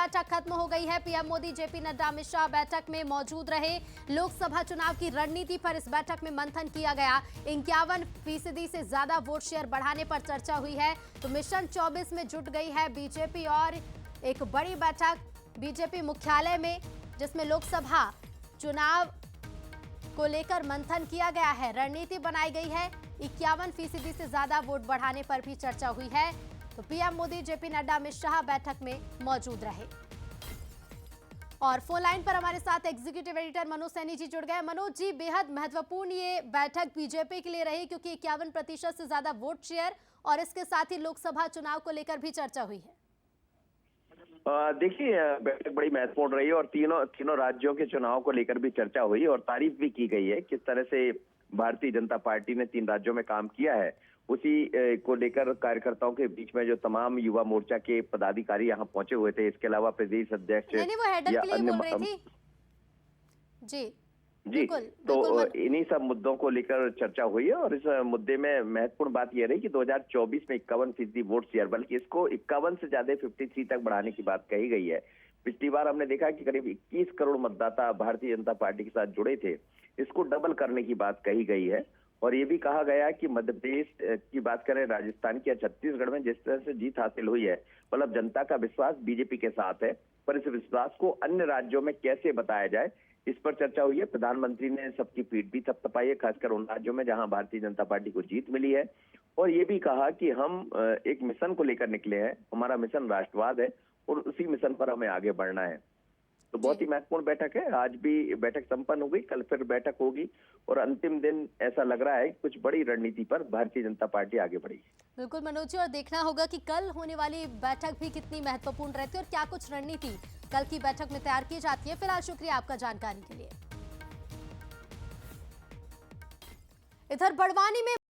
बैठक खत्म हो गई है। पीएम मोदी, जेपी नड्डा, अमित शाह बैठक में मौजूद रहे। लोकसभा चुनाव की रणनीति पर इस बैठक में मंथन किया गया। 51% से ज्यादा वोट शेयर बढ़ाने पर चर्चा हुई है। तो मिशन 24 में जुट गई है बीजेपी और एक बड़ी बैठक बीजेपी मुख्यालय में, जिसमें लोकसभा चुनाव को लेकर मंथन किया गया है, रणनीति बनाई गई है। 51% से ज्यादा वोट बढ़ाने पर भी चर्चा हुई है। तो पीएम मोदी, जेपी नड्डा, अमित शाह बैठक में मौजूद रहे। और फोन लाइन पर हमारे साथ एग्जीक्यूटिव एडिटर मनोज सैनी जी जुड़ गए। मनोज जी, बेहद महत्वपूर्ण ये बैठक बीजेपी के लिए रही, क्योंकि 51% से ज्यादा वोट शेयर और इसके साथ ही लोकसभा चुनाव को लेकर भी चर्चा हुई है। देखिए, बैठक बड़ी महत्वपूर्ण रही और तीनों राज्यों के चुनाव को लेकर भी चर्चा हुई और तारीफ भी की गई है किस तरह से भारतीय जनता पार्टी ने 3 राज्यों में काम किया है। उसी को लेकर कार्यकर्ताओं के बीच में जो तमाम युवा मोर्चा के पदाधिकारी यहाँ पहुंचे हुए थे, इसके अलावा प्रदेश अध्यक्ष नहीं, वो हेडर या के लिए अन्य बोल रही थी। जी जी, तो इन्हीं सब मुद्दों को लेकर चर्चा हुई है और इस मुद्दे में महत्वपूर्ण बात यह रही कि 2024 में 51% वोट शेयर, बल्कि इसको 51 से ज्यादा 53 तक बढ़ाने की बात कही गई है। पिछली बार हमने देखा कि करीब 21 करोड़ मतदाता भारतीय जनता पार्टी के साथ जुड़े थे, इसको डबल करने की बात कही गई है। और ये भी कहा गया कि मध्य प्रदेश की बात करें, राजस्थान या छत्तीसगढ़ में जिस तरह से जीत हासिल हुई है, मतलब जनता का विश्वास बीजेपी के साथ है, पर इस विश्वास को अन्य राज्यों में कैसे बताया जाए, इस पर चर्चा हुई है। प्रधानमंत्री ने सबकी पीठ भी थपथपाई है, खासकर उन राज्यों में जहां भारतीय जनता पार्टी को जीत मिली है। और ये भी कहा कि हम एक मिशन को लेकर निकले हैं, हमारा मिशन राष्ट्रवाद है और उसी मिशन पर हमें आगे बढ़ना है। तो बहुत ही महत्वपूर्ण बैठक है। आज भी बैठक संपन्न हो गई, कल फिर बैठक होगी और अंतिम दिन ऐसा लग रहा है कि कुछ बड़ी रणनीति पर भारतीय जनता पार्टी आगे बढ़ेगी। बिल्कुल मनोज जी, और देखना होगा कि कल होने वाली बैठक भी कितनी महत्वपूर्ण रहती है और क्या कुछ रणनीति कल की बैठक में तैयार की जाती है। फिलहाल शुक्रिया आपका जानकारी के लिए। इधर बड़वानी में